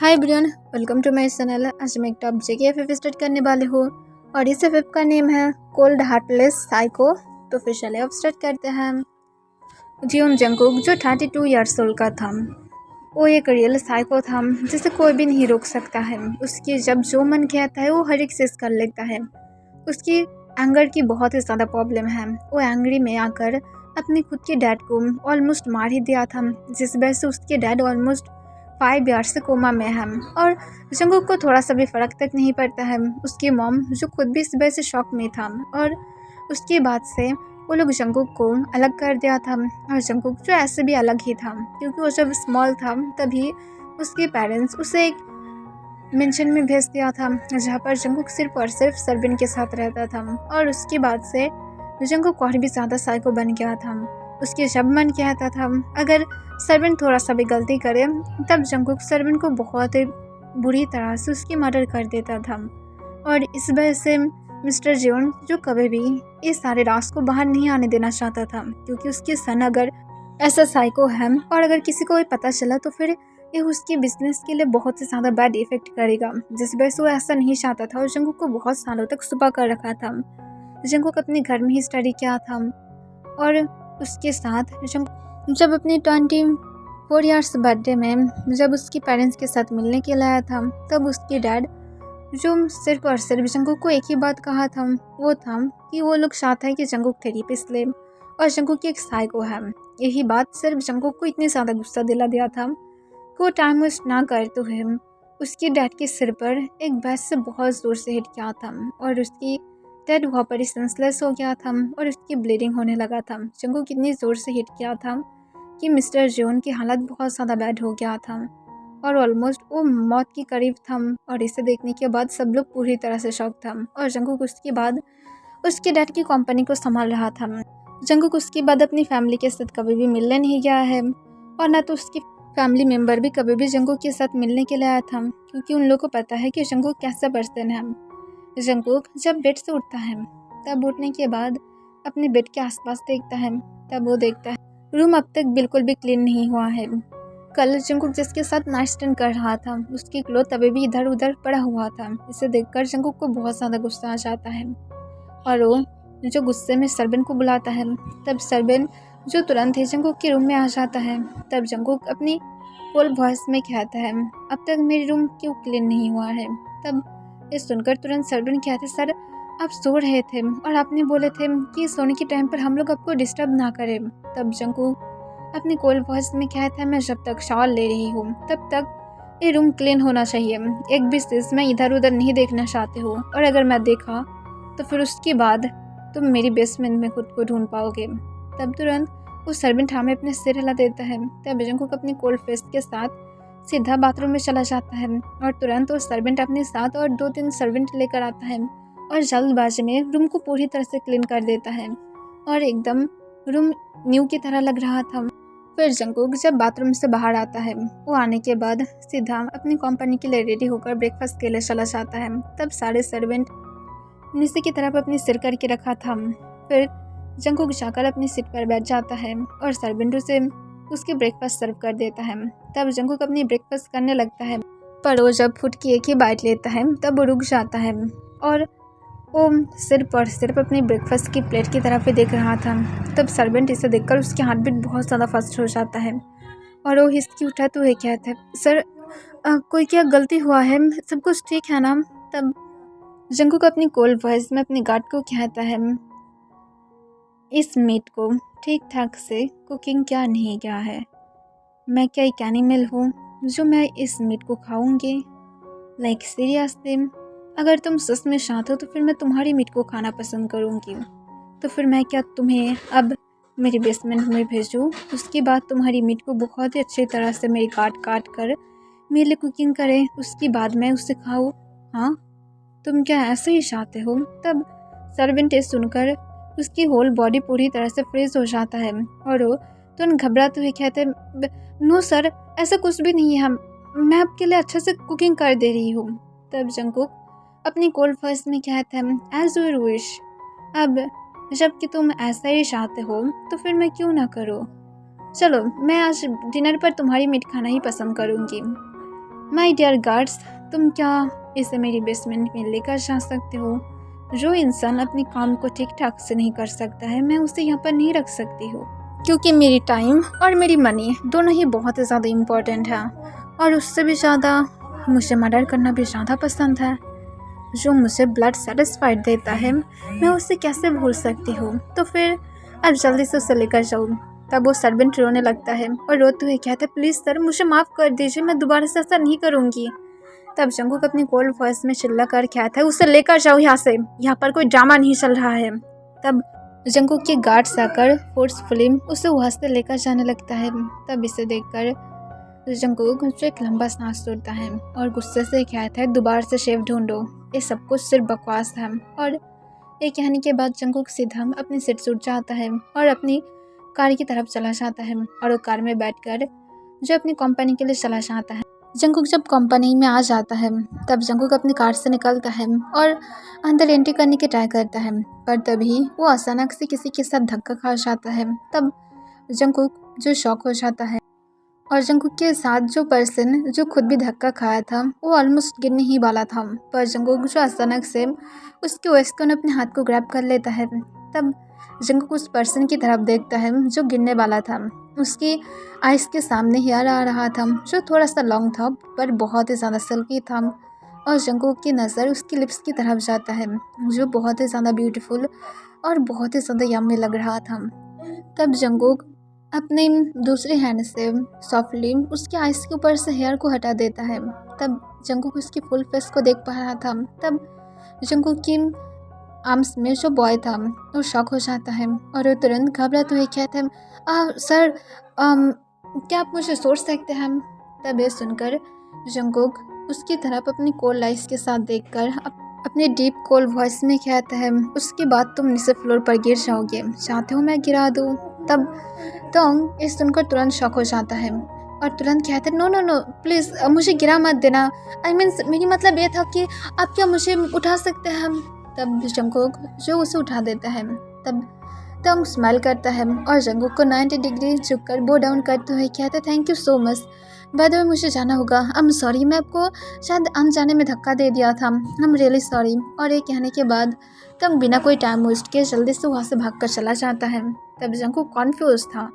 Hi everyone, welcome to my channel. आज मैं एक टॉप JKFF स्टार्ट करने वाले हूँ और इस FF का नेम है कोल्ड हार्टलेस साइको। तो फिर चले अब स्टार्ट करते हैं। जियोन जंगकुक जो 32 ईयर्स ओल्ड का था, वो एक रियल साइको था जिसे कोई भी नहीं रोक सकता है। उसकी जब जो मन कहता है वो हर एक चीज़ कर लेता है। उसकी एंगर की बहुत ही ज़्यादा प्रॉब्लम है। वो एंग्री में आकर अपने खुद के डैड को ऑलमोस्ट मार ही दिया था, जिस वजह से उसके डैड ऑलमोस्ट 5 ईयर्स से कोमा में है और जंगकुक को थोड़ा सा भी फ़र्क तक नहीं पड़ता है। उसकी मॉम जो खुद भी इस वजह से शॉक में था और उसके बाद से वो लोग जंगकुक को अलग कर दिया था। और जंगकुक जो ऐसे भी अलग ही था, क्योंकि वो जब स्मॉल था तभी उसके पेरेंट्स उसे एक मेंशन में भेज दिया था जहाँ पर जंगकुक सिर्फ और सिर्फ सरबिन के साथ रहता था। और उसके बाद से जंगकुक और भी ज़्यादा साइको बन गया था। उसके जब मन कहता था अगर सरबिन थोड़ा सा भी गलती करे तब जंगकुक सरबिन को बहुत ही बुरी तरह से उसकी मर्डर कर देता था। और इस वजह से मिस्टर जियोन जो कभी भी इस सारे राज को बाहर नहीं आने देना चाहता था, क्योंकि उसके सन अगर ऐसा साइको है और अगर किसी को भी पता चला तो फिर ये उसकी बिजनेस के लिए बहुत ही ज़्यादा बैड इफेक्ट करेगा, जिस वजह से वो ऐसा नहीं चाहता था। और जंगकुक को बहुत सालों तक छुपा कर रखा था। जंगकुक अपने घर में ही स्टडी किया था और उसके साथ जब अपने 24 ईयर्स बर्थडे में जब उसके पेरेंट्स के साथ मिलने के लिए आया था, तब उसके डैड जो सिर्फ और सिर्फ जंगकुक को एक ही बात कहा था, वो था कि वो लोग चाहते हैं कि जंगकुक थेरेपिस्ट ले और जंगकुक एक साइको है। यही बात सिर्फ जंगकुक को इतनी ज़्यादा गुस्सा दिला दिया था कि वो टाइम वेस्ट ना करते हुए उसके डैड के सिर पर एक बैट से बहुत ज़ोर से हिट किया था और उसकी डैड वहाँ पर सेंसलेस हो गया था और उसकी ब्लीडिंग होने लगा था। जंगकुक इतनी ज़ोर से हिट किया था कि मिस्टर जियोन की हालत बहुत ज़्यादा बैड हो गया था और ऑलमोस्ट वो मौत के करीब था। और इसे देखने के बाद सब लोग पूरी तरह से शॉक था और जंगकुक उसके बाद उसके डैड की कंपनी को संभाल रहा था। जंगकुक उसके बाद अपनी फैमिली के साथ कभी भी मिलने नहीं गया है और ना तो उसकी फैमिली मेम्बर भी कभी भी जंगकुक के साथ मिलने के लिए आया था, क्योंकि उन लोगों को पता है कि जंगकुक कैसा पर्सन है। जंगकुक जब बेड से उठता है तब उठने के बाद अपने बेड के आसपास देखता है, तब वो देखता है रूम अब तक बिल्कुल भी क्लीन नहीं हुआ है। कल जंगकुक जिसके साथ नाइट स्टैंड कर रहा था उसकी क्लोथ अभी भी इधर उधर पड़ा हुआ था। इसे देखकर जंगकुक को बहुत ज़्यादा गुस्सा आ जाता है और वो जो गुस्से में सरबिन को बुलाता है, तब सरबिन जो तुरंत ही जंगकुक के रूम में आ जाता है। तब जंगकुक अपनी फुल वॉइस में कहता है अब तक मेरी रूम क्यों क्लीन नहीं हुआ है। तब ये सुनकर तुरंत सरबिन कहते सर आप सो रहे थे और आपने बोले थे कि सोने के टाइम पर हम लोग आपको डिस्टर्ब ना करें। तब जंगकुक अपनी कोल्ड वॉइस में कहता है मैं जब तक शॉल ले रही हूँ तब तक ये रूम क्लीन होना चाहिए, एक भी चीज़ मैं इधर उधर नहीं देखना चाहती हूँ और अगर मैं देखा तो फिर उसके बाद तुम मेरी बेसमेंट में खुद को ढूंढ पाओगे। तब तुरंत वो सरबिन ठामे अपने सिर हिला देता है। तब जंगकुक अपनी कोल्ड फेस के साथ सीधा बाथरूम में चला जाता है और तुरंत वो सर्वेंट अपने साथ और 2-3 सर्वेंट लेकर आता है और जल्दबाजी में रूम को पूरी तरह से क्लीन कर देता है और एकदम रूम न्यू की तरह लग रहा था। फिर जंगकुक जब बाथरूम से बाहर आता है, वो आने के बाद सीधा अपनी कंपनी के लिए रेडी होकर ब्रेकफास्ट के लिए चला जाता है। तब सारे सर्वेंट नीचे की तरफ अपनी सिर करके रखा था। फिर जंगकुक जाकर अपनी सीट पर बैठ जाता है और सर्वेंट उसे उसके ब्रेकफास्ट सर्व कर देता है। तब जंगकुक अपनी ब्रेकफास्ट करने लगता है, पर वो जब फूड की एक ही बाइट लेता है तब वो रुक जाता है और वो सिर्फ और सिर्फ अपनी ब्रेकफास्ट की प्लेट की तरफ ही देख रहा था। तब सर्वेंट इसे देखकर उसकी हार्ट बीट बहुत ज़्यादा फास्ट हो जाता है और वो हिचकी उठाते हुए कहता है सर कोई क्या गलती हुआ है, सब कुछ ठीक है ना। तब जंगकुक अपनी कोल्ड वॉइस में अपने गार्ड को कहता है इस मीट को ठीक ठाक से कुकिंग क्या नहीं किया है, मैं क्या एक एनिमल हूँ जो मैं इस मीट को खाऊंगी? लाइक सीरियसली, अगर तुम सच में चाहते हो तो फिर मैं तुम्हारी मीट को खाना पसंद करूँगी। तो फिर मैं क्या तुम्हें अब मेरे बेसमेंट में भेजूँ, उसके बाद तुम्हारी मीट को बहुत ही अच्छी तरह से मेरी काट कर मेरे लिए कुकिंग करें, उसके बाद मैं उसे खाऊँ? हाँ, तुम क्या ऐसे ही चाहते हो? तब सर्वेंट सुनकर उसकी होल बॉडी पूरी तरह से फ्रीज हो जाता है और वो तुरंत घबराते हुए कहते नो सर, ऐसा कुछ भी नहीं है, मैं आपके लिए अच्छे से कुकिंग कर दे रही हूँ। तब जंगकुक अपनी कोल्ड वॉइस में कहता है एज यूर विश, अब जबकि तुम ऐसा ही चाहते हो तो फिर मैं क्यों ना करूँ, चलो मैं आज डिनर पर तुम्हारी मीट खाना ही पसंद करूँगी। माय डियर गार्ड्स, तुम क्या इसे मेरी बेसमेंट में लेकर जा सकते हो? जो इंसान अपने काम को ठीक ठाक से नहीं कर सकता है, मैं उसे यहाँ पर नहीं रख सकती हूँ, क्योंकि मेरी टाइम और मेरी मनी दोनों ही बहुत ही ज़्यादा इम्पोर्टेंट है। और उससे भी ज़्यादा मुझे मर्डर करना भी ज़्यादा पसंद है। जो मुझे ब्लड सेटिस्फाइड देता है, मैं उसे कैसे भूल सकती हूँ? तो फिर अब जल्दी से उसे लेकर जाऊँ। तब वो सर्वेंट रोने लगता है और रोते हुए कहता है, प्लीज़ सर, मुझे माफ़ कर दीजिए, मैं दोबारा से ऐसा नहीं करूँगी। तब जंगकुक अपनी कोल्ड वॉइस में चिल्ला कर कहता है, उसे लेकर जाओ यहाँ से, यहाँ पर कोई ड्रामा नहीं चल रहा है। तब जंगकुक के गार्ड्स आकर फोर्सफुली उसे वहाँ से लेकर जाने लगता है। तब इसे देखकर जंगकुक जो एक लंबा सांस छोड़ता है और गुस्से से कहता है, दोबारा से शेफ ढूंढो, ये सब कुछ सिर्फ बकवास है। और ये कहने के बाद जंगकुक सीधा अपनी सीट से उठ जाता है और अपनी कार की तरफ चला जाता है और वो कार में बैठकर जो अपनी कंपनी के लिए चला जाता है। जंगकुक जब कंपनी में आ जाता है, तब जंगकुक अपनी कार से निकलता है और अंदर एंट्री करने की ट्राई करता है, पर तभी वो अचानक से किसी के साथ धक्का खा जाता है। तब जंगकुक जो शॉक हो जाता है और जंगकुक के साथ जो पर्सन जो खुद भी धक्का खाया था, वो ऑलमोस्ट गिरने ही वाला था, पर जंगकुक जो अचानक से उसके वेस्ट को अपने हाथ को ग्रैब कर लेता है। तब जंगकुक उस पर्सन की तरफ देखता है जो गिरने वाला था। उसकी आइस के सामने हेयर आ रहा था जो थोड़ा सा लॉन्ग था पर बहुत ही ज़्यादा सिल्की था, और जंगकुक की नज़र उसकी लिप्स की तरफ जाता है जो बहुत ही ज़्यादा ब्यूटीफुल और बहुत ही ज़्यादा यम्मी लग रहा था। तब जंगकुक अपने दूसरे हैंड से सॉफ्टली उसके आइस के ऊपर से हेयर को हटा देता है। तब जंगकुक उसकी फुल फेस को देख पा रहा था। तब जंगकुक की आर्म्स में जो बॉय था वो शॉक हो जाता है और वो तुरंत घबराते हुए कहते हैं, सर, क्या आप मुझे सोच सकते हैं? तब ये सुनकर जंगकुक उसकी तरफ अपनी कोल्ड आइस के साथ देखकर अपने डीप कोल्ड वॉइस में कहता है, उसके बाद तुम नीचे फ्लोर पर गिर जाओगे, चाहते हो मैं गिरा दूँ? तब तोंग ये सुनकर तुरंत शॉक हो जाता है और तुरंत कहते हैं, नो नो नो, प्लीज़ मुझे गिरा मत देना, आई मीन्स मेरी मतलब ये था कि आप क्या मुझे उठा सकते हैं? तब जंगकुक जो उसे उठा देता है। तब तोंग स्माइल करता है और जंगकुक को 90 डिग्री झुककर बो डाउन करते हुए कहते हैं, thank you so much, by the way मुझे जाना होगा, आई एम सॉरी, मैं आपको शायद अनजाने में धक्का दे दिया था, आई एम रियली सॉरी। और ये कहने के बाद तोंग बिना कोई टाइम वेस्ट किए जल्दी से वहाँ से भाग कर चला जाता है। तब जंगकुक कॉन्फ्यूज था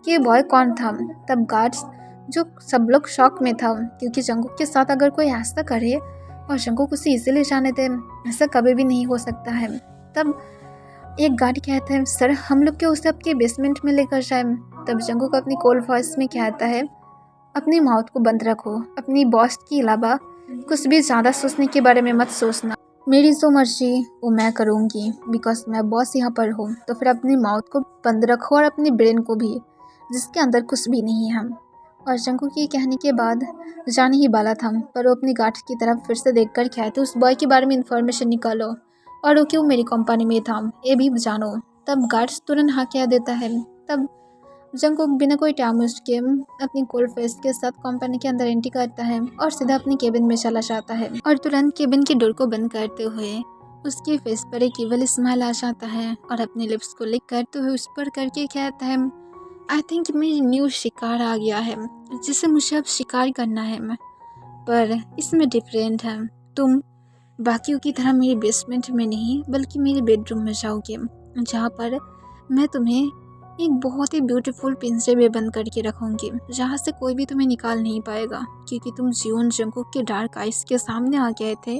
कि ये बॉय कौन था। तब गार्ड्स जो सब लोग शॉक में था, क्योंकि जंगकुक के साथ अगर कोई ऐसा करे और जंगकुक उसे इजीली जाने दे, ऐसा कभी भी नहीं हो सकता है। तब एक गार्ड कहता है, सर, हम लोग क्यों उसे आपके बेसमेंट में लेकर जाएं? तब जंगकुक अपनी कोल्ड वॉइस में कहता है, अपनी माउथ को बंद रखो, अपनी बॉस के अलावा कुछ भी ज़्यादा सोचने के बारे में मत सोचना, मेरी जो मर्जी वो मैं करूँगी, बिकॉज मैं बॉस यहाँ पर हूँ। तो फिर अपनी माउथ को बंद रखो और अपने ब्रेन को भी, जिसके अंदर कुछ भी नहीं है। और जंगकुक के कहने के बाद जाने ही वाला था, पर वो अपनी गार्ड की तरफ फिर से देखकर कहते, उस बॉय के बारे में इंफॉर्मेशन निकालो और वो क्यों मेरी कंपनी में था ये भी जानो। तब गार्ड्स तुरंत हाँ कह देता है। तब जंगकुक बिना कोई टाइम वेस्ट किए अपनी कोल्ड फेस के साथ कंपनी के अंदर एंट्री करता है और सीधा अपनी केबिन में चला जाता है और तुरंत केबिन की डोर को बंद करते हुए उसके फेस पर एक इविल स्माइल आ जाता है और अपने लिप्स को लिक करते हुए उस पर करके कहता है, आई थिंक मेरी न्यू शिकार आ गया है जिसे मुझे अब शिकार करना है, पर इसमें डिफरेंट है, तुम बाकियों की तरह मेरे बेसमेंट में नहीं बल्कि मेरे बेडरूम में जाओगे, जहाँ पर मैं तुम्हें एक बहुत ही ब्यूटीफुल पिंजरे में बंद करके रखूँगी, जहाँ से कोई भी तुम्हें निकाल नहीं पाएगा, क्योंकि तुम जियोन जंगकुक के डार्क आइस के सामने आ गए थे,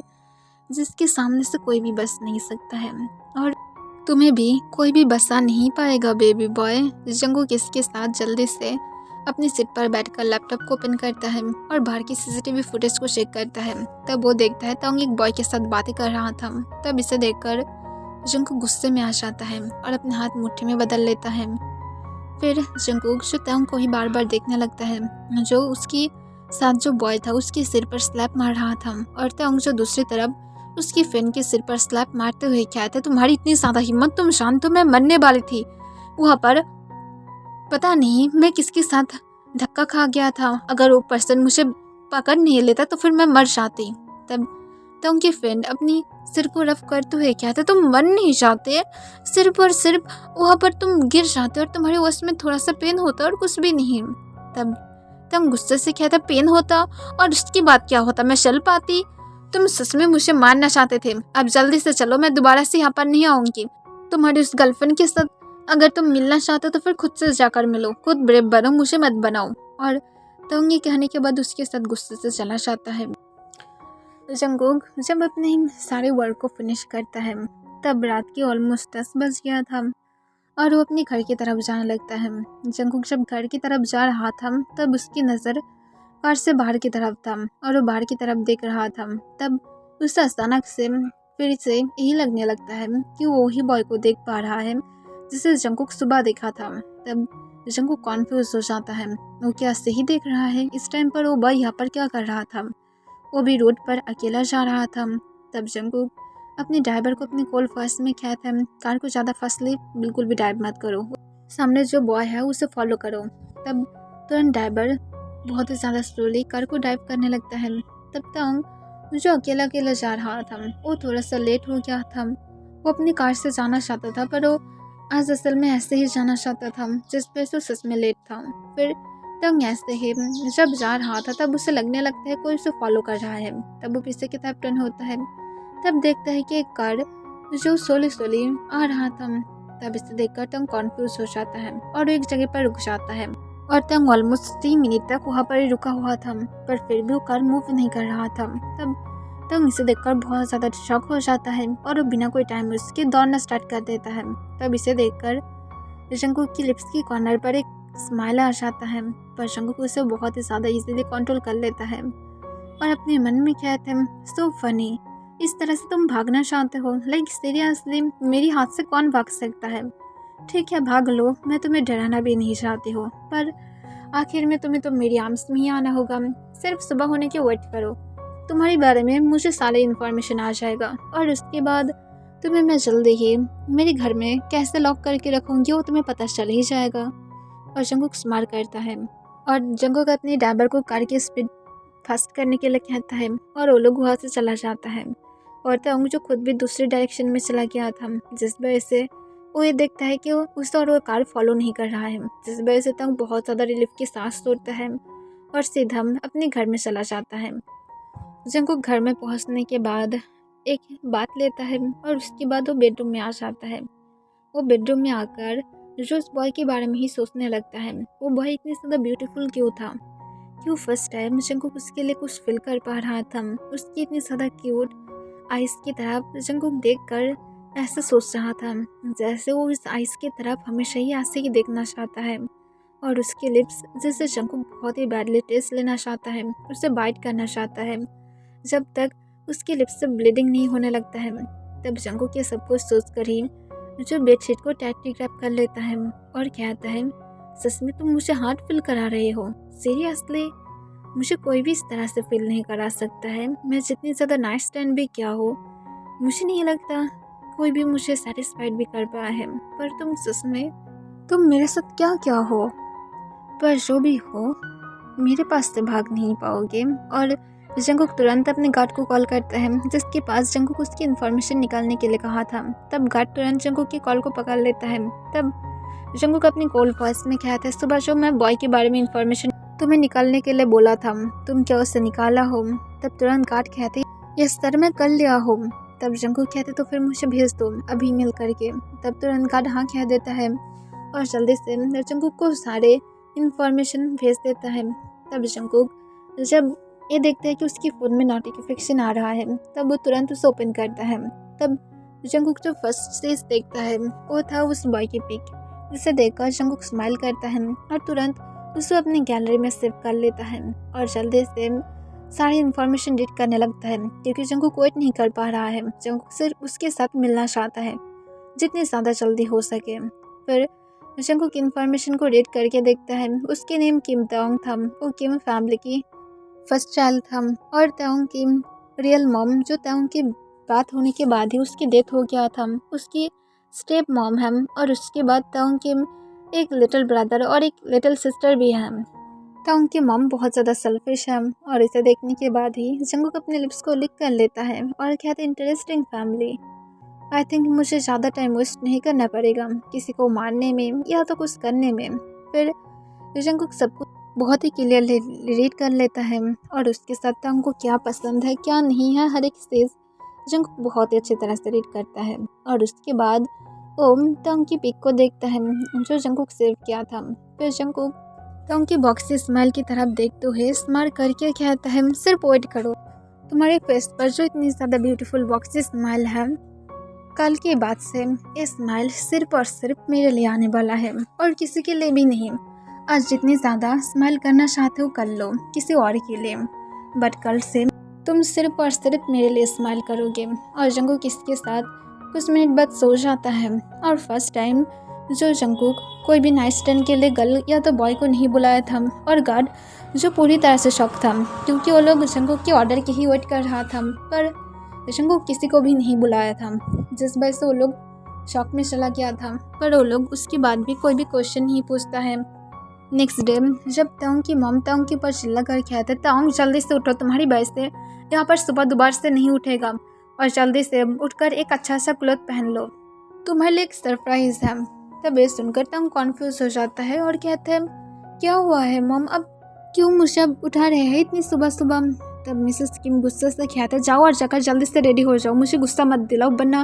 जिसके सामने से कोई भी बच नहीं सकता है और तुम्हें भी कोई भी बचा नहीं पाएगा बेबी बॉय। जंगकुक इसके साथ जल्दी से अपनी सीट पर बैठकर लैपटॉप को ओपन करता है और बाहर की सीसीटीवी फुटेज को चेक करता है। तब वो देखता है तोंग एक बॉय के साथ बातें कर रहा था। तब इसे देखकर जंगकुक गुस्से में आ जाता है और अपने हाथ मुट्ठी में बदल लेता है। फिर जंगकुक जो तोंग को ही बार बार देखने लगता है, जो उसकी साथ जो बॉय था उसके सिर पर स्लैप मार रहा था, और तोंग जो दूसरी तरफ उसकी फ्रेंड के सिर पर स्लैप मारते हुए कहते, तुम्हारी इतनी ज़्यादा हिम्मत, तुम शांत हो, मैं मरने वाली थी वहाँ पर, पता नहीं मैं किसके साथ धक्का खा गया था, अगर वो पर्सन मुझे पकड़ नहीं लेता तो फिर मैं मर जाती। तब तोंग की फ्रेंड अपनी सिर को रफ करते हुए कहते, तुम मर नहीं जाते, सिर्फ और सिर्फ वहाँ पर तुम गिर जाते और तुम्हारे वश में थोड़ा सा पेन होता और कुछ भी नहीं। तब तंग गुस्से से कहता पेन होता और उसकी बात क्या होता, मैं चल पाती। तुम सच में मुझे मारना चाहते थे। अब जल्दी से चलो, मैं दोबारा से यहाँ पर नहीं आऊँगी तुम्हारी उस गर्लफ्रेंड के साथ। अगर तुम मिलना चाहते हो तो फिर खुद से जाकर मिलो, खुद ब्रेव बनो, मुझे मत बनाओ। और तंग ये कहने के बाद उसके साथ गुस्से से चला जाता है। जंगकुक जब अपने सारे वर्क को फिनिश करता है तब रात के ऑलमोस्ट 10 बज गया था और वो अपने घर की तरफ जाने लगता है। जंगकुक जब घर की तरफ जा रहा था तब उसकी नज़र कार से बाहर की तरफ था और वो बाहर की तरफ देख रहा था। तब उसे अचानक से फिर से यही लगने लगता है कि वो वही बॉय को देख पा रहा है जिसे जंगकुक सुबह देखा था। तब जंगकुक कॉन्फ्यूज हो जाता है, वो क्या सही देख रहा है? इस टाइम पर वो बॉय यहाँ पर क्या कर रहा था? वो भी रोड पर अकेला जा रहा था। तब जंगकुक अपने ड्राइवर को अपनी कॉल फास्ट में कहता है, कार को ज़्यादा फास्टली बिल्कुल भी ड्राइव मत करो, सामने जो बॉय है उसे फॉलो करो। तब तुरंत ड्राइवर बहुत ही ज़्यादा स्लोली कार को ड्राइव करने लगता है। तब तक जो अकेला अकेला जा रहा था वो थोड़ा सा लेट हो गया था। वो अपनी कार से जाना चाहता था पर वो आज असल में ऐसे ही जाना चाहता था जिस पर से सच में लेट था। फिर तंग ऐसे ही जब जा रहा था तब उसे लगने लगता है कोई उसे फॉलो कर रहा है। तब वो पीछे की तरफ टर्न होता है, तब देखता है कि एक कार जो सोली सोली आ रहा था। तब इसे देखकर तंग कॉन्फ्यूज हो जाता है और एक जगह पर रुक जाता है और तंग ऑलमोस्ट 3 मिनट तक वहाँ पर ही रुका हुआ था पर फिर भी वो कार मूव नहीं कर रहा था। तब तंग इसे देखकर बहुत ज़्यादा शॉक हो जाता है और वो बिना कोई टाइम उसके दौड़ना स्टार्ट कर देता है। तब इसे देखकर जंगकुक की लिप्स की कॉर्नर पर एक स्माइल आ जाता है पर जंगकुक उसे बहुत ही ज़्यादा इजीली कंट्रोल कर लेता है और अपने मन में कहते हैं, सो फनी, इस तरह से तुम भागना चाहते हो? लाइक सीरियसली, मेरी हाथ से कौन भाग सकता है? ठीक है भाग लो, मैं तुम्हें डराना भी नहीं चाहती हो पर आखिर में तुम्हें तो मेरी आर्म्स में ही आना होगा। सिर्फ सुबह होने के वेट करो, तुम्हारे बारे में मुझे सारी इन्फॉर्मेशन आ जाएगा और उसके बाद तुम्हें मैं जल्दी ही मेरे घर में कैसे लॉक करके रखूँगी वो तुम्हें पता चल ही जाएगा। और जंगकुक स्माइल करता है और जंगकुक अपने ड्राइवर को कार की स्पीड फास्ट करने के लिए कहता है और वो लोग वहाँ से चला जाता है। और तंग जो खुद भी दूसरी डायरेक्शन में चला गया था जिस वजह से वो ये देखता है कि वो उसे और वो कार फॉलो नहीं कर रहा है, जिस वजह से तंग बहुत ज़्यादा रिलीफ की सांस तोड़ता है और सीधा अपने घर में चला जाता है। जंगकुक घर में पहुंचने के बाद एक बात लेता है और उसके बाद वो बेडरूम में आ जाता है। वो बेडरूम में आकर जो उस बॉय के बारे में ही सोचने लगता है, वो बॉय इतनी ज़्यादा ब्यूटीफुल क्यों था, क्यों फर्स्ट टाइम जंगकुक उसके लिए कुछ फील कर पा रहा था। उसकी इतनी ज़्यादा क्यूट आइस की तरफ जंगकुक देखकर ऐसा सोच रहा था जैसे वो इस आइस की तरफ हमेशा ही ऐसे ही देखना चाहता है और उसके लिप्स जैसे जंगकुक बहुत ही बैडली टेस्ट लेना चाहता है, उसे बाइट करना चाहता है जब तक उसके लिप्स से ब्लीडिंग नहीं होने लगता है। तब जंगकुक ये सब कुछ सोच कर ही जो बेडशीट को टाइटली ग्रैब कर लेता है और कहता है, सच में तुम मुझे हार्ट फील करा रहे हो? सीरियसली, मुझे कोई भी इस तरह से फील नहीं करा सकता है, मैं जितनी ज़्यादा नाइट स्टैंड भी क्या हो, मुझे नहीं लगता कोई भी मुझे सेटिस्फाइड भी कर पाया है। पर तुम सच में, तुम मेरे साथ क्या क्या हो, पर जो भी हो मेरे पास से भाग नहीं पाओगे। और जंगकुक तुरंत अपने गार्ड को कॉल करता है जिसके पास जंगकुक उसकी इन्फॉर्मेशन निकालने के लिए कहा था। तब गार्ड तुरंत जंगकुक की कॉल को पकड़ लेता है। तब जंगकुक अपनी कॉल वॉइस में कहता है, सुबह जो मैं बॉय के बारे में इन्फॉर्मेशन तुम्हें निकालने के लिए बोला था, तुम क्या उसे निकाला हो? तब तुरंत गार्ड कहते, यस सर, मैं कर लिया हो। तब जंगकुक कहते, तो फिर मुझे भेज दो अभी मिल करके। तब तुरंत गार्ड हाँ कह देता है और जल्दी से जंगकुक को सारे इन्फॉर्मेशन भेज देता है। तब जंगकुक जब ये देखता है कि उसकी फ़ोन में नोटिफिकेशन आ रहा है तब वो तुरंत उसे ओपन करता है। तब जंगकुक जो फर्स्ट चीज़ देखता है वो था उस बॉय की पिक, जिसे देखकर जंगकुक स्माइल करता है और तुरंत उसे अपनी गैलरी में सेव कर लेता है और जल्दी से सारी इन्फॉर्मेशन रीड करने लगता है क्योंकि जंगकुक वेट नहीं कर पा रहा है। जंगकुक सिर्फ उसके साथ मिलना चाहता है जितनी ज़्यादा जल्दी हो सके। फिर जंगकुक इन्फॉर्मेशन को रीड करके देखता है उसके नेम किम ताओंग था। वो किम फैमिली की फर्स्ट चाइल्ड था और ताओंग की रियल मॉम जो ताओंग की बात होने के बाद ही उसकी डेथ हो गया था, उसकी स्टेप मॉम है और उसके बाद ताओंग के एक लिटिल ब्रदर और एक लिटिल सिस्टर भी है। ताओंग की मॉम बहुत ज़्यादा सेल्फिश है और इसे देखने के बाद ही जंगकुक अपने लिप्स को लिक कर लेता है और कहते हैं, इंटरेस्टिंग फैमिली, आई थिंक मुझे ज़्यादा टाइम वेस्ट नहीं करना पड़ेगा किसी को मारने में या तो कुछ करने में। फिर जंगकुक सब कुछ बहुत ही क्लियरली रीड कर लेता है और उसके साथ तंग को क्या पसंद है क्या नहीं है हर एक चीज़ जंकुक बहुत ही अच्छी तरह से रीड करता है। और उसके बाद ओम तंग की पिक को देखता है जो जंकुक सेव किया था। फिर जंकुक तंग की बॉक्स से स्माइल की तरफ देखते हुए स्माइल करके कहता है सिर्फ वेट करो, तुम्हारे फेस पर जो इतनी ज़्यादा ब्यूटीफुल बॉक्स स्माइल है कल के बाद से ये स्माइल सिर्फ और सिर्फ मेरे लिए आने वाला है और किसी के लिए भी नहीं। आज जितनी ज़्यादा स्माइल करना चाहते हो कर लो किसी और के लिए, बट कल से तुम सिर्फ और सिर्फ मेरे लिए स्माइल करोगे। और जंकुक इसके साथ कुछ मिनट बाद सो जाता है और फर्स्ट टाइम जो जंकुक कोई भी नाइट स्टैंड के लिए गर्ल या तो बॉय को नहीं बुलाया था और गार्ड जो पूरी तरह से शॉक था क्योंकि वो लोग जंकुक के ऑर्डर की ही वेट कर रहा था पर जंकुक किसी को भी नहीं बुलाया था, जिस वजह से वो लोग शॉक में चला गया था। पर वो लोग उसके बाद भी कोई भी क्वेश्चन नहीं पूछता है। नेक्स्ट डे जब तांग की मॉम तांग के ऊपर चिल्ला कर कहते तांग जल्दी से उठो, तुम्हारी वजह से यहाँ पर सुबह दोबारा से नहीं उठेगा और जल्दी से उठकर एक अच्छा सा क्लॉथ पहन लो, तुम्हारे लिए एक सरप्राइज है। तब ये सुनकर तांग कॉन्फ्यूज हो जाता है और कहते हैं क्या हुआ है मॉम, अब क्यों मुझे अब उठा रहे हैं इतनी सुबह सुबह। तब मिसेस किम गुस्से से कहते हैं जाओ और जाकर जल्दी से रेडी हो जाओ, मुझे गुस्सा मत दिलाओ वरना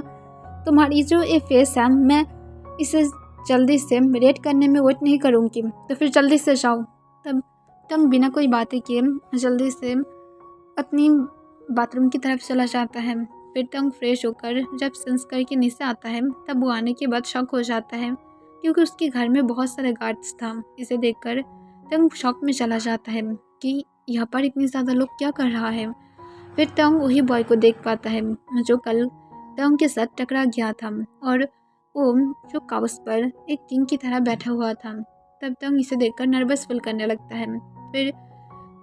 तुम्हारी जो ये फेस है मैं इसे जल्दी से रेड करने में वेट नहीं करूँगी, तो फिर जल्दी से जाओ। तब तब बिना कोई बातें किए जल्दी से अपनी बाथरूम की तरफ चला जाता है। फिर तंग फ्रेश होकर जब संस्कार के नीचे आता है तब वो आने के बाद शॉक हो जाता है क्योंकि उसके घर में बहुत सारे गार्ड्स था। इसे देखकर तंग शॉक में चला जाता है कि यहाँ पर इतने ज़्यादा लोग क्या कर रहा है। फिर तंग वही बॉय को देख पाता है जो कल तंग के साथ टकरा गया था और वो जो काउस पर एक किंग की तरह बैठा हुआ था। तब तंग इसे देखकर नर्वस फील करने लगता है। फिर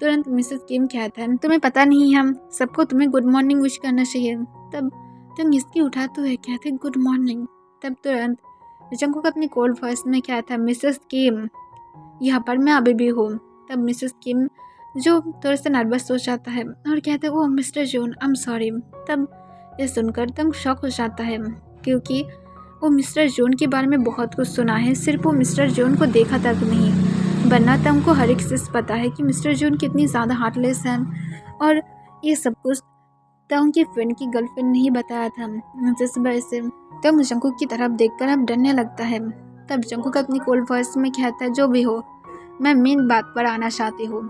तुरंत मिसेस किम कहता है तुम्हें पता नहीं है सबको तुम्हें गुड मॉर्निंग विश करना चाहिए। तब तंग इसकी उठाते हुए कहते गुड मॉर्निंग। तब तुरंत जंकुक अपनी कोल्ड वॉइस में कहता है मिसेस किम यहाँ पर मैं अभी भी हूँ। तब मिसेस किम जो थोड़ा सा नर्वस हो जाता है और कहते हैं oh mister John I am sorry. तब ये सुनकर तंग शॉक हो जाता है क्योंकि वो मिस्टर जॉन के बारे में बहुत कुछ सुना है, सिर्फ वो मिस्टर जॉन को देखा तक नहीं वरना तंग को हर एक चीज़ पता है कि मिस्टर जॉन कितनी ज़्यादा हार्टलेस है और ये सब कुछ तंग की फ्रेंड की गर्लफ्रेंड नहीं बताया था, जिस वजह से तंग जंकुक की तरफ देखकर अब डरने लगता है। तब जंकुक अपनी कोल्ड वॉइस में कहता है जो भी हो मैं मेन बात पर आना चाहती हूँ।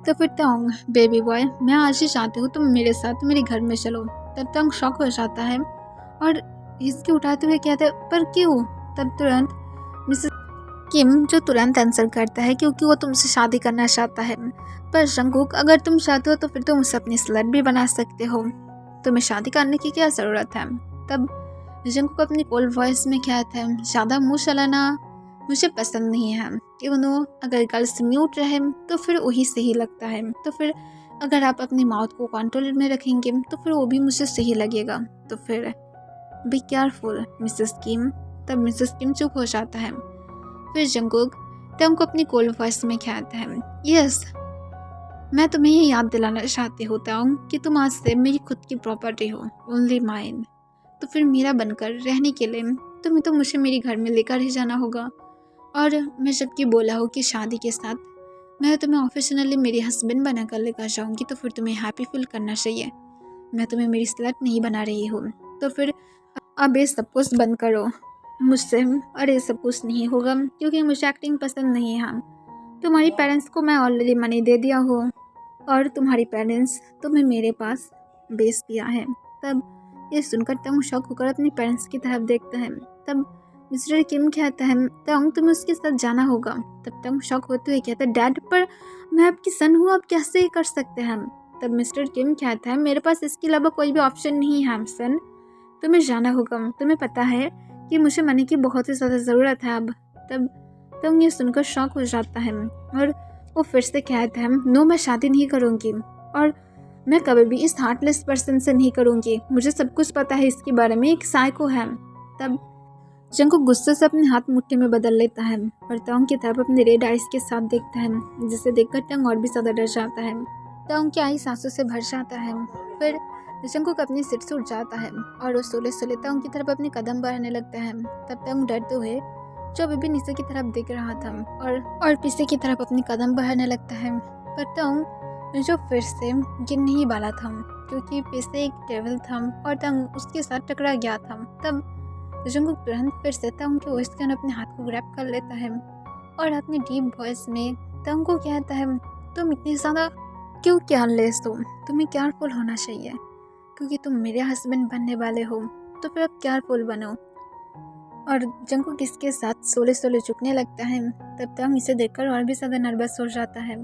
तो फिर तंग बेबी बॉय मैं आज ही चाहती हूँ तुम मेरे साथ मेरे घर में चलो। तब तंग शॉक हो जाता है और इसके उठाते हुए कहते पर क्यों। तब तुरंत मिसेस किम जो तुरंत आंसर करता है क्योंकि वो तुमसे शादी करना चाहता है। पर जंकुक अगर तुम चाहते हो तो फिर तुम उसे अपनी स्लट भी बना सकते हो, तुम्हें शादी करने की क्या ज़रूरत है। तब जंकुक अपनी कोल्ड वॉइस में कहता है ज़्यादा मुँह चलाना मुझे पसंद नहीं है, क्यों अगर गर्ल्स म्यूट रहे तो फिर वही सही लगता है, तो फिर अगर आप अपनी माउथ को कंट्रोल में रखेंगे तो फिर वो भी मुझे सही लगेगा, तो फिर बी केयरफुल मिसेस किम। तब मिसेस किम चुप हो जाता है। फिर जंकुक तंग को अपनी कोल्ड वॉइस में कहता है यस मैं तुम्हें ये याद दिलाना चाहती हूँ तंग कि तुम आज से मेरी खुद की प्रॉपर्टी हो, ओनली माइन। तो फिर मेरा बनकर रहने के लिए तुम्हें तो मुझे मेरे घर में लेकर ही जाना होगा और मैं जबकि बोला हूँ कि शादी के साथ मैं तुम्हें ऑफिशियली मेरे हस्बैंड बनाकर लेकर जाऊँगी, तो फिर तुम्हें हैप्पी फील करना चाहिए, मैं तुम्हें मेरी स्लट नहीं बना रही हूँ। तो फिर अब ये सब कुछ बंद करो मुझसे, और ये सब कुछ नहीं होगा क्योंकि मुझे एक्टिंग पसंद नहीं है। तुम्हारी पेरेंट्स को मैं ऑलरेडी मनी दे दिया हूँ और तुम्हारी पेरेंट्स तुम्हें मेरे पास भेज दिया है। तब ये सुनकर तंग शौक होकर अपने पेरेंट्स की तरफ देखता है। तब मिस्टर किम कहता है तंग तुम्हें उसके साथ जाना होगा। तब तंग शौक होते हुए कहता है डैड पर मैं आपकी सन हूँ, आप कैसे ये कर सकते हैं। तब मिस्टर किम कहता है मेरे पास इसके अलावा कोई भी ऑप्शन नहीं है सन, तुम्हें जाना होगा, तुम्हें पता है कि मुझे मनी की बहुत ही ज़्यादा ज़रूरत है अब। तब तंग ये सुनकर शौक हो जाता है और वो फिर से कहता है नो मैं शादी नहीं करूँगी और मैं कभी भी इस हार्टलेस पर्सन से नहीं करूँगी, मुझे सब कुछ पता है इसके बारे में, एक साइको है। तब जंकुक गुस्से से अपने हाथ मुट्ठी में बदल लेता है और तंग की तरफ अपने रेड आइज के साथ देखता है, जिसे देखकर तंग और भी ज़्यादा डर जाता है। तंग की आईज आंसू से भर जाता है। फिर जंकुक अपनी सीट से उठ जाता है और वो सोले सोले तंग की तरफ अपने कदम बढ़ाने लगता है। तब तंग डरते हुए जो अभी भी नीचे की तरफ देख रहा था और पीछे की तरफ अपनी कदम बढ़ाने लगता है। पर तंग जो फिर से गिरने ही वाला था, क्योंकि पीछे एक टेबल था और तंग उसके साथ टकरा गया था। तब जंगकुक तुरंत फिर से तंग के वेस्ट के अपने हाथ को ग्रैब कर लेता है और अपनी डीप वॉइस में तंग को कहता है, तुम इतनी ज़्यादा क्यों केयरलेस हो? तुम्हें केयरफुल होना चाहिए, क्योंकि तुम मेरे हस्बैंड बनने वाले हो, तो फिर अब केयरफुल बनो। और जंगकुक इसके साथ सोले सोले झुकने लगता है। तब तंग इसे देखकर और भी ज़्यादा नर्वस हो जाता है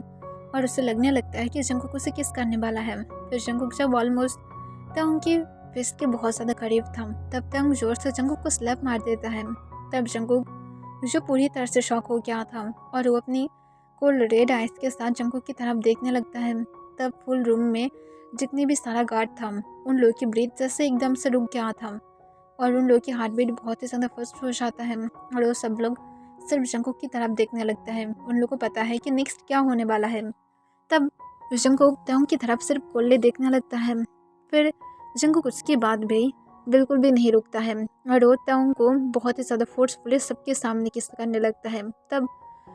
और उसे लगने लगता है कि जंगकुक उसे किस करने वाला है। फिर जंगकुक जब ऑलमोस्ट तंग की फिस्ट के बहुत ज़्यादा करीब था, तब तंग जोर से जंगकुक को स्लैप मार देता है। तब जंगकुक जो पूरी तरह से शॉक हो गया था और वो अपनी कोल्ड रेड आइस के साथ जंगकुक की तरफ देखने लगता है। तब फुल रूम में जितनी भी सारा गार्ड था, उन लोगों की ब्रीथ जैसे एकदम से रुक गया था और उन लोगों की हार्ट बीट बहुत ही ज़्यादा फास्ट हो जाता है और वो सब लोग सिर्फ जंगकुक की तरफ देखने लगता है। उन लोगों को पता है कि नेक्स्ट क्या होने वाला है। तब जंगकुक तंग की तरफ सिर्फ कोल्ले देखने लगता है। फिर जंगकुक उसकी बात भी बिल्कुल भी नहीं रुकता है और वो तंग को बहुत ही ज़्यादा फोर्सफुली सबके सामने किस करने लगता है। तब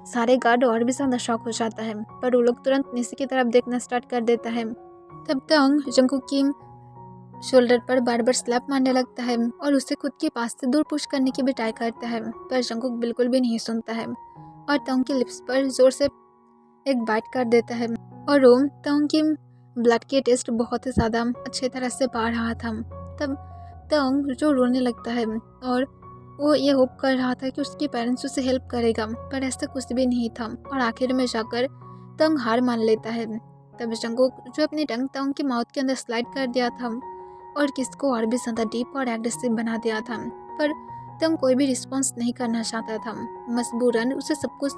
सारे गार्ड और भी ज़्यादा शॉक हो जाता है, पर वो लोग तुरंत नीचे की तरफ देखना स्टार्ट कर देता है। तब तंग जंगकुक की शोल्डर पर बार बार स्लैप मारने लगता है और उसे खुद के पास से दूर पुश करने की भी ट्राई करता है, पर जंगकुक बिल्कुल भी नहीं सुनता है और तंग की लिप्स पर जोर से एक बाइट कर देता है और वो तंग की ब्लड के टेस्ट बहुत ही ज़्यादा अच्छी तरह से पा रहा था। तब तंग जो रोने लगता है और वो ये होप कर रहा था कि उसके पेरेंट्स उसे हेल्प करेगा, पर ऐसा कुछ भी नहीं था और आखिर में जाकर तंग हार मान लेता है। तब जंगकुक जो अपनी टंग तंग के माउथ के अंदर स्लाइड कर दिया था और किसको और भी ज़्यादा डीप और एग्रेसिव बना दिया था, पर तंग कोई भी रिस्पॉन्स नहीं करना चाहता था। मजबूरन उसे सब कुछ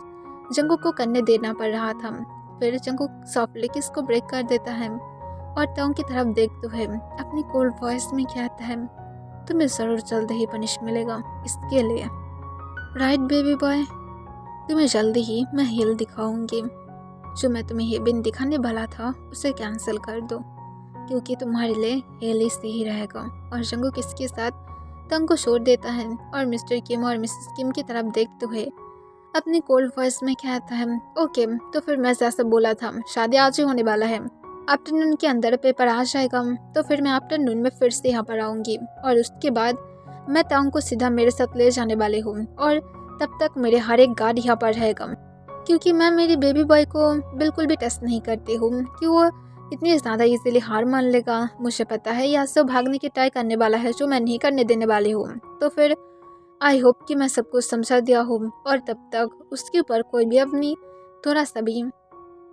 जंगकुक को करने देना पड़ रहा था। फिर जंगकुक सॉफ्टली किस को ब्रेक कर देता है और तंग की तरफ देखते हुए अपनी कोल्ड वॉइस में कहता है, तुम्हें ज़रूर जल्द ही पनिश मिलेगा इसके लिए। राइट बेबी बॉय, तुम्हें जल्दी ही मैं हिल दिखाऊंगी। जो मैं तुम्हें हेबिन दिखाने वाला था उसे कैंसिल कर दो, क्योंकि तुम्हारे लिए हेल ही सही रहेगा। और जंगकुक इसके साथ तंग को छोड़ देता है और मिस्टर किम और मिसेस किम की तरफ देखते हुए अपनी कोल्ड वॉइस में कहता है, ओके तो फिर मैं जैसा बोला था शादी आज ही होने वाला है। आफ्टरनून के अंदर पेपर आ जाएगा तो फिर मैं आफ्टरनून में फिर से यहाँ पर आऊँगी और उसके बाद मैं तंग को सीधा मेरे साथ ले जाने वाली हूँ और तब तक मेरे हर एक गार्ड यहाँ पर रहेगा, क्योंकि मैं मेरी बेबी बॉय को बिल्कुल भी टेस्ट नहीं करती हूँ कि वो इतनी ज़्यादा इजीली हार मान लेगा। मुझे पता है यहाँ से भागने की ट्राई करने वाला है, जो मैं नहीं करने देने वाली हूँ। तो फिर आई होप कि मैं सब कुछ समझा दिया हूँ और तब तक उसके ऊपर कोई भी अपनी थोड़ा सा भी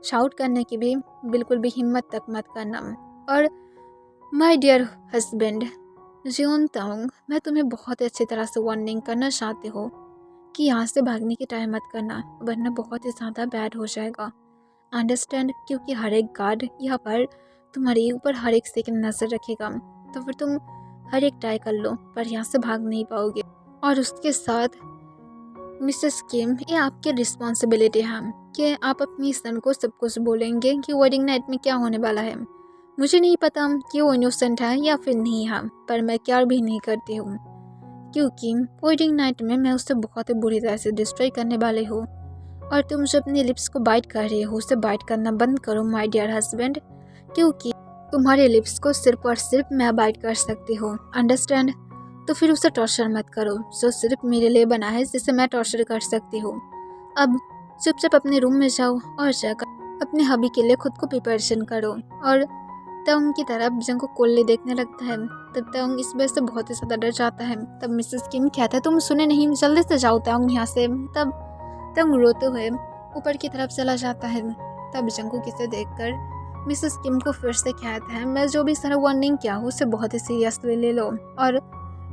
शाउट करने की भी बिल्कुल भी हिम्मत तक मत करना। और माय डियर हस्बैंड जियोन तंग, मैं तुम्हें बहुत ही अच्छी तरह से वार्निंग करना चाहती हूँ कि यहाँ से भागने की ट्राई मत करना, वरना बहुत ही ज़्यादा बैड हो जाएगा। अंडरस्टैंड? क्योंकि हर एक गार्ड यहाँ पर तुम्हारे ऊपर हर एक सेकंड नज़र रखेगा, तो फिर तुम हर एक ट्राई कर लो, पर यहाँ से भाग नहीं पाओगे। और उसके साथ मिसेस किम, ये आपकी रिस्पॉन्सिबिलिटी है कि आप अपनी सन को सब कुछ बोलेंगे कि वेडिंग नाइट में क्या होने वाला है। मुझे नहीं पता कि वो इनोसेंट है या फिर नहीं है, पर मैं केयर भी नहीं करती हूँ, क्योंकि वेडिंग नाइट में मैं उसे बहुत ही बुरी तरह से डिस्ट्रॉय करने वाली हूँ। और तुम जो अपने लिप्स को बाइट कर रही हो उसे बाइट करना बंद करो माय डियर हस्बैंड, क्योंकि तुम्हारे लिप्स को सिर्फ और सिर्फ मैं बाइट कर सकती हूँ। अंडरस्टैंड? तो फिर उसे टॉर्चर मत करो, जो सिर्फ मेरे लिए बना है जिसे मैं टॉर्चर कर सकती हूँ। अब चुपचाप अपने रूम में जाओ और जाकर अपने हबी के लिए खुद को प्रिपरेशन करो। और तंग की तरफ जंग को कोल्ले देखने लगता है। तब तंग इस वजह से बहुत ही ज़्यादा डर जाता है। तब मिसेस किम कहता है, तुम सुने नहीं, जल्दी से जाओ तंग यहाँ से। तब तंग रोते हुए ऊपर की तरफ चला जाता है। तब जंगू किसे देखकर मिसेस किम को फिर से कहता है, मैं जो भी सारा वार्निंग किया हूँ उसे बहुत ही सीरियसली ले लो। और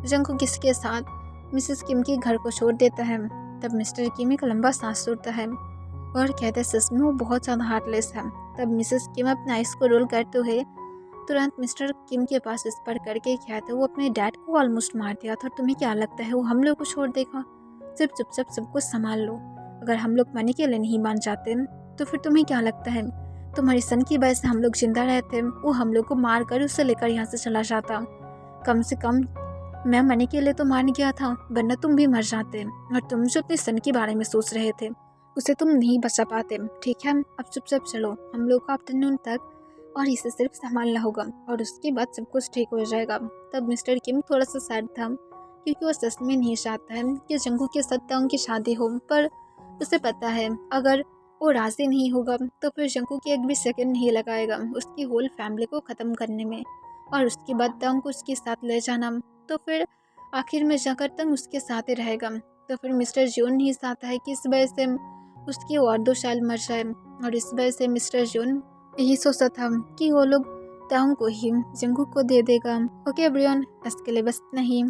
जंगू किसके साथ मिसेस किम के घर को छोड़ देता है। तब मिस्टर किम एक लंबा सांस छोड़ता है और कहता है, सच में वो बहुत ज़्यादा हार्टलेस है। तब मिसेस किम अपने आइस को रोल करते हुए तुरंत मिस्टर किम के पास विस्पर करके कहते, वो अपने डैड को ऑलमोस्ट मार दिया था, तुम्हें क्या लगता है वो हम लोग को छोड़ देगा? सिर्फ चुपचाप सब कुछ संभाल लो। अगर हम लोग मनी के लिए नहीं मान जाते तो फिर तुम्हें क्या लगता है तुम्हारी सन की वजह से हम लोग जिंदा रहते? वो हम लोग को मार कर उसे लेकर यहाँ से चला जाता। कम से कम मैं मनी के लिए तो मान गया था, वरना तुम भी मर जाते। और तुम जो अपने सन के बारे में सोच रहे थे उसे तुम नहीं बचा पाते। ठीक है, अब चुपचाप चलो, हम लोग को आफ्टरनून तक और इसे सिर्फ संभालना होगा और उसके बाद सब कुछ ठीक हो जाएगा। तब मिस्टर किम थोड़ा सा सैड था, क्योंकि वो सच में नहीं चाहता है कि जंगू के साथ तांग की शादी हो, पर उसे पता है अगर वो राजी नहीं होगा तो फिर जंगू की एक भी सेकंड नहीं लगाएगा उसकी होल फैमिली को ख़त्म करने में, और उसके बाद तांग को उसके साथ ले जाना। तो फिर आखिर में जाकर तंग उसके साथ ही रहेगा। तो फिर मिस्टर जोन नहीं चाहता है कि इस वजह से उसकी और 2 साल मर जाए, और इस वजह से मिस्टर जोन यही सोचा था कि वो लोग तांग को ही जंगू को दे देगा। ओके एवरीवन, इसके लिए बस नहीं।